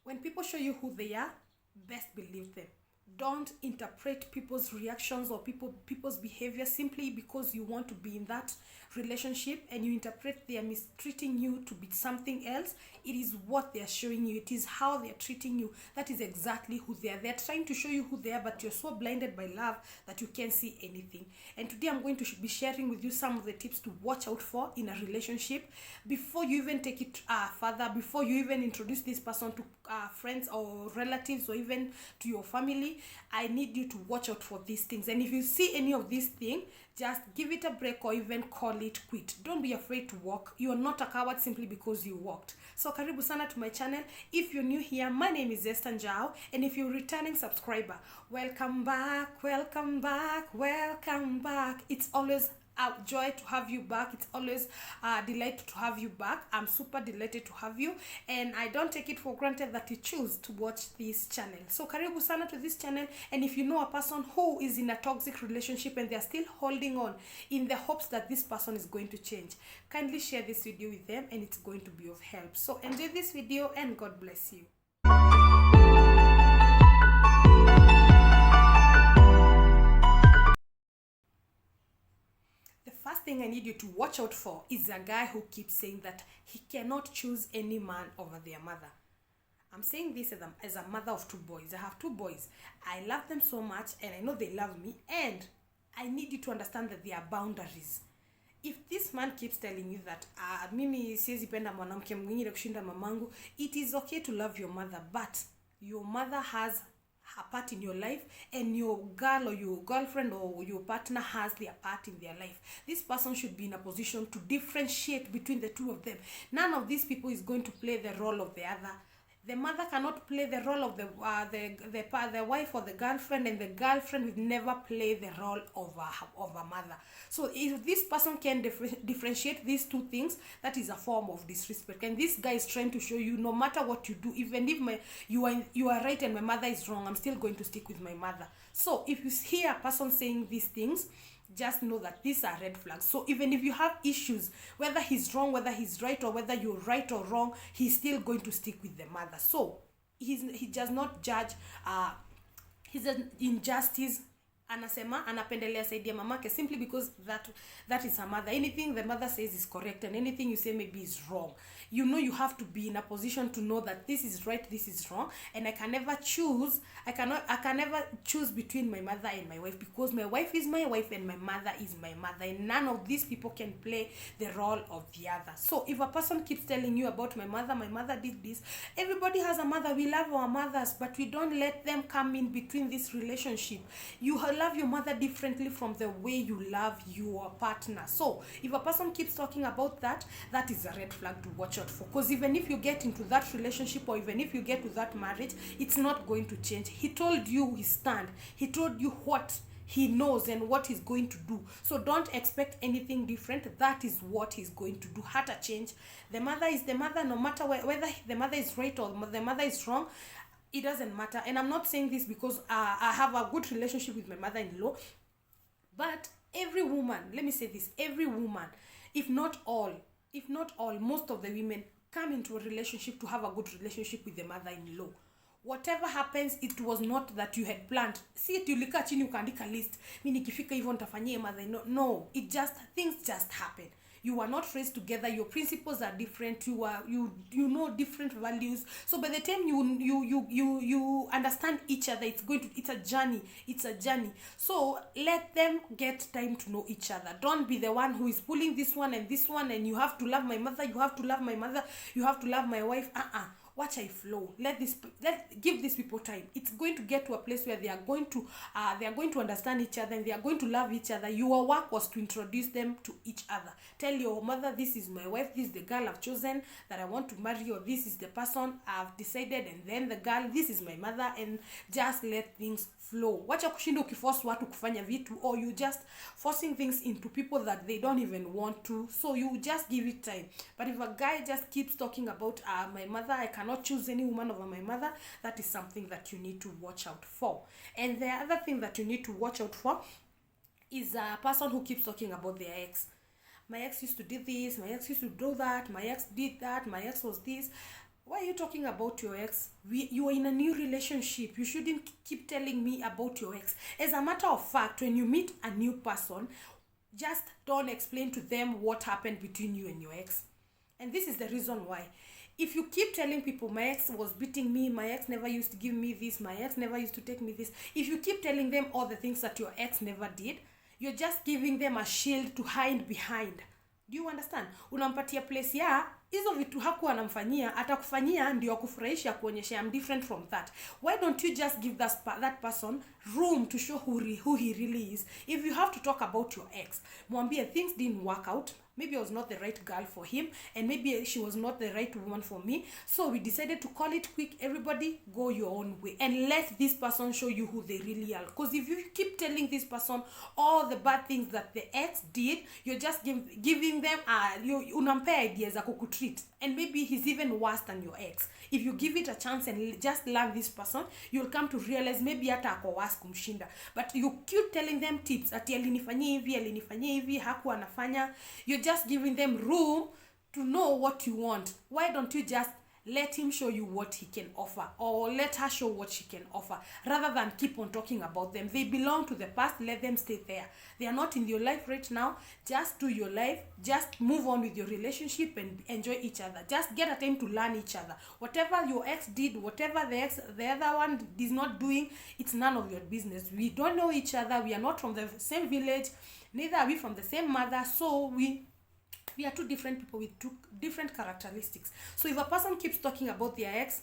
When people show you who they are, best believe them. Don't interpret people's reactions or people's behavior simply because you want to be in that relationship and you interpret they are mistreating you to be something else. It is what they are showing you. It is how they are treating you. That is exactly who they are. They are trying to show you who they are, but you're so blinded by love that you can't see anything. And today I'm going to be sharing with you some of the tips to watch out for in a relationship before you even take it further, before you even introduce this person to friends or relatives or even to your family. I need you to watch out for these things. And if you see any of these things, just give it a break or even call it quit. Don't be afraid to walk. You are not a coward simply because you walked. So karibu sana to my channel. If you're new here, my name is Esther Njau, and if you're a returning subscriber, welcome back, welcome back, welcome back. It's always a joy to have you back. It's always a delight to have you back. I'm super delighted to have you, and I don't take it for granted that you choose to watch this channel. So karibu sana to this channel. And if you know a person who is in a toxic relationship and they're still holding on in the hopes that this person is going to change, kindly share this video with them and it's going to be of help. So enjoy this video and God bless you. First thing I need you to watch out for is a guy who keeps saying that he cannot choose any man over their mother. I'm saying this as a mother of 2 boys. I have 2 boys. I love them so much and I know they love me, and I need you to understand that there are boundaries. If this man keeps telling you that mimi siwezi penda mwanamke mwingine kushinda mamangu, it is okay to love your mother, but your mother has her part in your life, and your girl or your girlfriend or your partner has their part in their life. This person should be in a position to differentiate between the two of them. None of these people is going to play the role of the other. The mother cannot play the role of the wife or the girlfriend, and the girlfriend will never play the role of a mother. So if this person can differentiate these two things, that is a form of disrespect. And this guy is trying to show you, no matter what you do, even if you are right and my mother is wrong, I'm still going to stick with my mother. So if you hear a person saying these things, just know that these are red flags. So even if you have issues, whether he's wrong, whether he's right, or whether you're right or wrong, he's still going to stick with the mother. So he does not judge his injustice. Anasema anapendelea saidi ya mamake simply because that is her mother. Anything the mother says is correct, and anything you say maybe is wrong. You know, you have to be in a position to know that this is right, this is wrong, and I can never choose between my mother and my wife, because my wife is my wife and my mother is my mother, and none of these people can play the role of the other. So if a person keeps telling you about my mother did this, everybody has a mother. We love our mothers, but we don't let them come in between this relationship. You love your mother differently from the way you love your partner. So if a person keeps talking about that is a red flag to watch out for, because even if you get into that relationship or even if you get to that marriage, it's not going to change. He told you his stand. He told you what he knows and what he's going to do. So don't expect anything different. That is what he's going to do. Hata change. The mother is the mother, no matter whether the mother is right or the mother is wrong. It doesn't matter. And I'm not saying this because I have a good relationship with my mother-in-law, but every woman, let me say this, every woman, if not all, most of the women come into a relationship to have a good relationship with the mother-in-law. Whatever happens, it was not that you had planned. See it, ulika chini ukaandika list, mimi nikifika hivyo nitafanyia mother-in-law. No, things just happen. You are not raised together. Your principles are different. You know different values. So by the time you understand each other, it's a journey. So let them get time to know each other. Don't be the one who is pulling this one, and you have to love my mother, you have to love my mother, you have to love my wife. Watch I flow. Give these people time. It's going to get to a place where they are going to understand each other and they are going to love each other. Your work was to introduce them to each other. Tell your mother, this is my wife, this is the girl I've chosen that I want to marry, or this is the person I've decided, and then the girl, this is my mother, and just let things flow. Wacha kushinda ukiforce watu kufanya vitu, or you just forcing things into people that they don't even want to. So you just give it time. But if a guy just keeps talking about my mother, I cannot choose any woman over my mother, that is something that you need to watch out for. And the other thing that you need to watch out for is a person who keeps talking about their ex. My ex used to do this, my ex used to do that, my ex did that, my ex was this. Why are you talking about your ex? You are in a new relationship. You shouldn't keep telling me about your ex. As a matter of fact, when you meet a new person, just don't explain to them what happened between you and your ex. And this is the reason why. If you keep telling people, my ex was beating me, my ex never used to give me this, my ex never used to take me this, if you keep telling them all the things that your ex never did, you're just giving them a shield to hide behind. Do you understand? Unampatia place ya hizo vitu hakuwa anamfanyia, atakufanyia ndio akufurahisha, kuonyesha I'm different from that. Why don't you just give that person room to show who he really is? If you have to talk about your ex, mwambie things didn't work out. Maybe I was not the right girl for him, and maybe she was not the right woman for me. So we decided to call it quick. Everybody go your own way and let this person show you who they really are. Because if you keep telling this person all the bad things that the ex did, you're just giving them unampea ideas za kukutreat. And maybe he's even worse than your ex. If you give it a chance and just learn this person, you'll come to realize maybe hata ako worse kumshinda. But you keep telling them tips, ati alinifanyia hivi, hakuwa anafanya. You're just giving them room to know what you want. Why don't you just let him show you what he can offer, or let her show what she can offer, rather than keep on talking about them? They belong to the past. Let them stay there. They are not in your life right now. Just do your life. Just move on with your relationship and enjoy each other. Just get a time to learn each other. Whatever your ex did, whatever the other one is not doing, it's none of your business. We don't know each other. We are not from the same village. Neither are we from the same mother. So we are two different people with two different characteristics. So if a person keeps talking about their ex,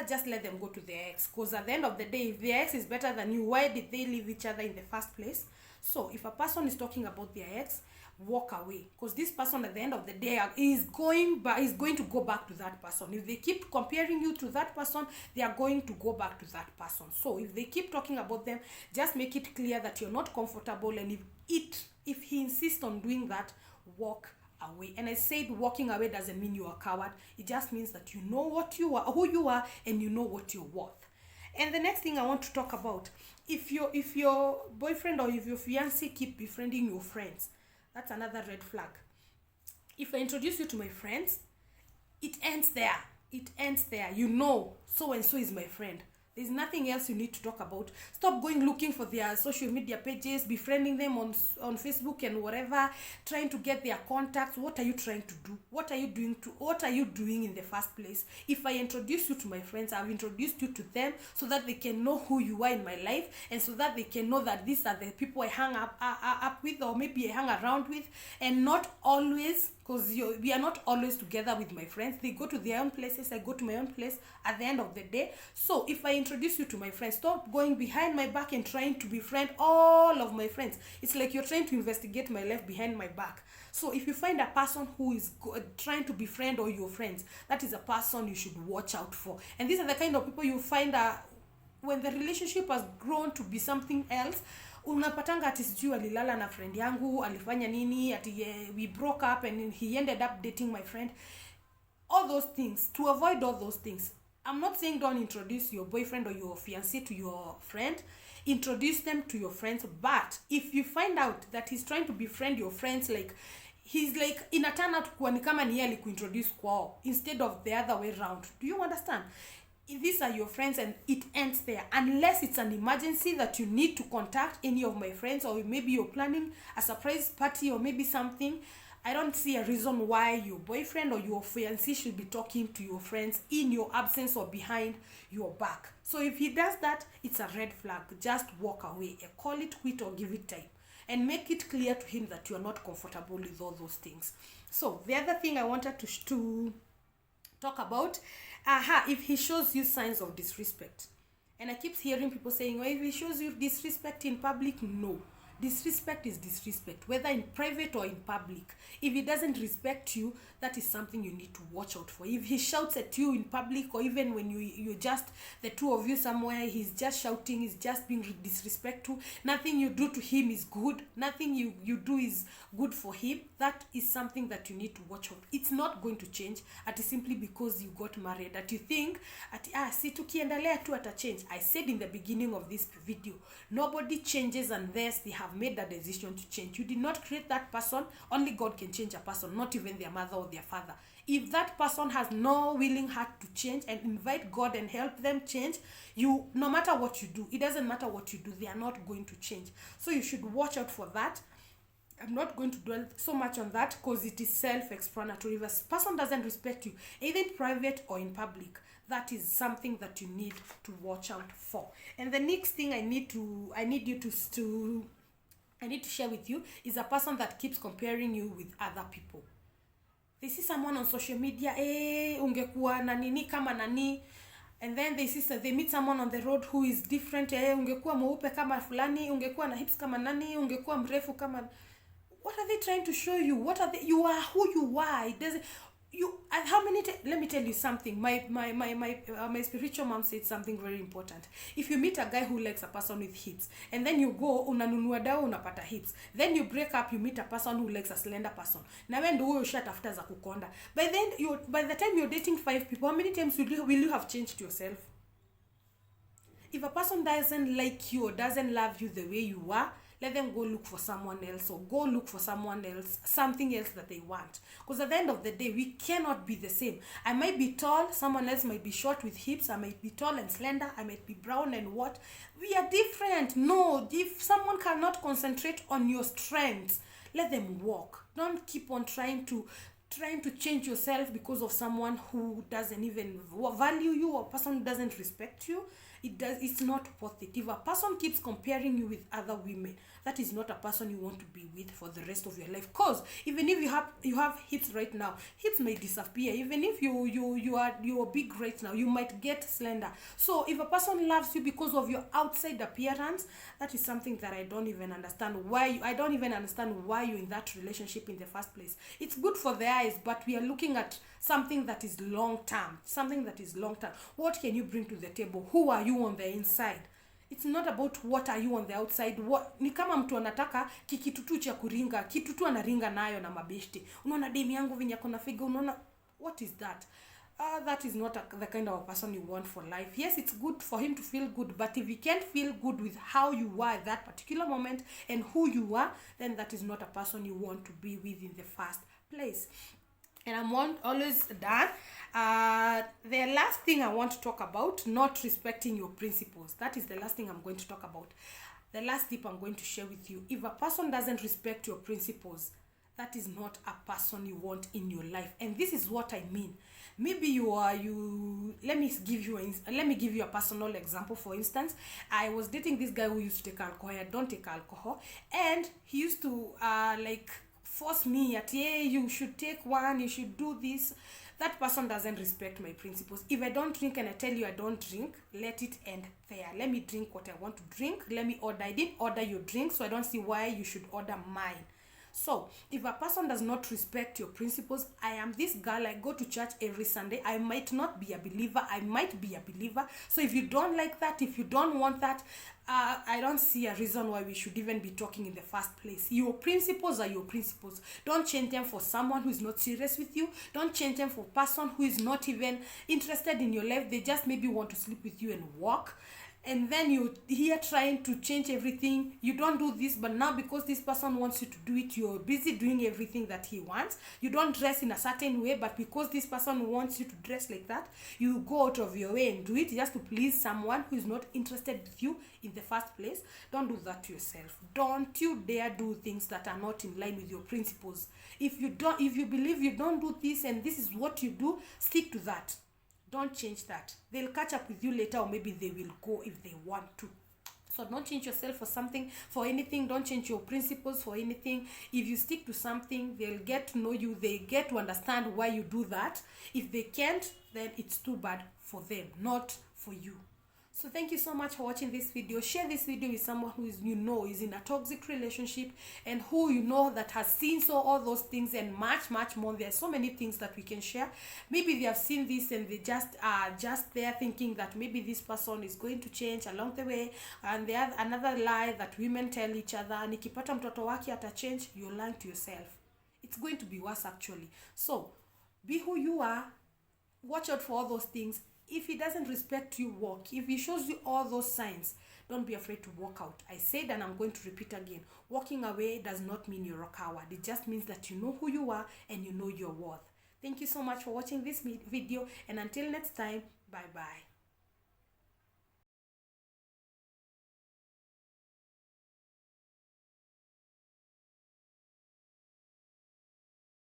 just let them go to their ex. Because at the end of the day, if their ex is better than you, why did they leave each other in the first place? So if a person is talking about their ex, walk away. Because this person at the end of the day is going to go back to that person. If they keep comparing you to that person, they are going to go back to that person. So if they keep talking about them, just make it clear that you're not comfortable. And if he insists on doing that, walk away. And I said walking away doesn't mean you're a coward. It just means that you know what you are, who you are, and you know what you're worth. And the next thing I want to talk about, if your boyfriend or if your fiancé keep befriending your friends, that's another red flag. If I introduce you to my friends, it ends there. You know, so and so is my friend. There's nothing else you need to talk about. Stop going looking for their social media pages, befriending them on Facebook and whatever, trying to get their contacts. What are you trying to do? What are you doing in the first place? If I introduce you to my friends, I've introduced you to them so that they can know who you are in my life, and so that they can know that these are the people I hang up with, or maybe I hang around with, and not always, because we are not always together with my friends. They go to their own places, I go to my own place at the end of the day. So if I introduce you to my friends, stop going behind my back and trying to befriend all of my friends. It's like you're trying to investigate my life behind my back. So if you find a person who is trying to befriend all your friends, that is a person you should watch out for. And these are the kind of people you find when the relationship has grown to be something else. Unapatanga ati sijui alilala na friend yangu, alifanya nini, ati we broke up and he ended up dating my friend. All those things, to avoid all those things, I'm not saying don't introduce your boyfriend or your fiancé to your friend. Introduce them to your friends. But if you find out that he's trying to befriend your friends, like he's like inatana kuwa ni kama ni yeye alikuintroduce kwao instead of the other way around. Do you understand? If these are your friends and it ends there, unless it's an emergency that you need to contact any of my friends, or maybe you're planning a surprise party or maybe something, I don't see a reason why your boyfriend or your fiancé should be talking to your friends in your absence or behind your back. So if he does that, it's a red flag. Just walk away and call it quit or give it time. And make it clear to him that you are not comfortable with all those things. So the other thing I wanted to talk about, if he shows you signs of disrespect. And I keep hearing people saying, well, if he shows you disrespect in public, no. Disrespect is disrespect, whether in private or in public. If he doesn't respect you, that is something you need to watch out for. If he shouts at you in public, or even when you're just the two of you somewhere, he's just shouting, he's just being disrespectful, nothing you do to him is good, nothing you do is good for him, that is something that you need to watch out. It's not going to change simply because you got married, that you think si tukiendelea tu ata change. I said in the beginning of this video, nobody changes unless they have made that decision to change. You did not create that person. Only God can change a person, not even their mother or their father. If that person has no willing heart to change and invite God and help them change, you, no matter what you do, it doesn't matter what you do, they are not going to change. So you should watch out for that. I'm not going to dwell so much on that because it is self-explanatory. If a person doesn't respect you, either in private or in public, that is something that you need to watch out for. And the next thing I need to share with you is a person that keeps comparing you with other people. They see someone on social media, ungekuwa na nini kama nani, and then they meet someone on the road who is different, ungekuwa mweupe kama fulani, ungekuwa na hips kama nani, ungekuwa mrefu kama. What are they trying to show you? You are who you are. It doesn't. Let me tell you something. My spiritual mom said something very important. If you meet a guy who likes a person with hips, and then you go unanunua dawa unapata hips, then you break up, you meet a person who likes a slender person, na wewe ndio huyo ushatafuta za kukonda. By the time you're dating 5 people, how many times will you have changed yourself? If a person doesn't like you or doesn't love you the way you are, let them go look for someone else, or go look for someone else, something else that they want. Because at the end of the day, we cannot be the same. I might be tall, someone else might be short with hips, I might be tall and slender, I might be brown and what. We are different. No, if someone cannot concentrate on your strengths, let them walk. Don't keep on trying to change yourself because of someone who doesn't even value you, or person who doesn't respect you. It's not worth it. If a person keeps comparing you with other women, that is not a person you want to be with for the rest of your life. Because even if you have hips right now, hips may disappear. Even if you are big right now, you might get slender. So if a person loves you because of your outside appearance, that is something that I don't even understand why you're in that relationship in the first place. It's good for the eyes, but we are looking at something that is long term. What can you bring to the table? Who are you on the inside? It's not about what are you on the outside. Ni kama mtu anataka kikitutu cha kuringa, kitu tu anaringa nayo na mabeshti. Unaona demu yangu vinya kona figa, unaona, what is that? That is not the kind of a person you want for life. Yes, it's good for him to feel good, but if he can't feel good with how you are at that particular moment and who you are, then that is not a person you want to be with in the first place. And I'm always done. The last thing I want to talk about, not respecting your principles. That is the last thing I'm going to talk about. The last tip I'm going to share with you. If a person doesn't respect your principles, that is not a person you want in your life. And this is what I mean. Maybe let me give you a personal example. For instance, I was dating this guy who used to take alcohol. I don't take alcohol. And he used to force me at, you should take one, you should do this. That person doesn't respect my principles. If I don't drink and I tell you I don't drink, let it end there. Let me drink what I want to drink. Let me order. I didn't order your drink, so I don't see why you should order mine. So, if a person does not respect your principles, I am this girl, I go to church every Sunday. I might not be a believer, I might be a believer. So if you don't like that, if you don't want that, I don't see a reason why we should even be talking in the first place. Your principles are your principles. Don't change them for someone who is not serious with you. Don't change them for a person who is not even interested in your life. They just maybe want to sleep with you and walk. And then you're here trying to change everything. You don't do this, but now because this person wants you to do it, you're busy doing everything that he wants. You don't dress in a certain way, but because this person wants you to dress like that, you go out of your way and do it just to please someone who is not interested with you in the first place. Don't do that to yourself. Don't you dare do things that are not in line with your principles. If you believe you don't do this and this is what you do, stick to that. Don't change that. They'll catch up with you later, or maybe they will go if they want to. So don't change yourself for anything. Don't change your principles for anything. If you stick to something, they'll get to know you. They get to understand why you do that. If they can't, then it's too bad for them, not for you. So thank you so much for watching this video. Share this video with someone who is in a toxic relationship, and who that has seen all those things and much more. There are so many things that we can share. Maybe they have seen this and they just are there thinking that maybe this person is going to change along the way. And they have another lie that women tell each other, nikipata mtoto wake ata change. You're lying to yourself. It's going to be worse actually. So be who you are. Watch out for all those things. If he doesn't respect you, walk. If he shows you all those signs, don't be afraid to walk out. I said, and I'm going to repeat again, walking away does not mean you're a coward. It just means that you know who you are and you know your worth. Thank you so much for watching this video, and until next time, bye bye.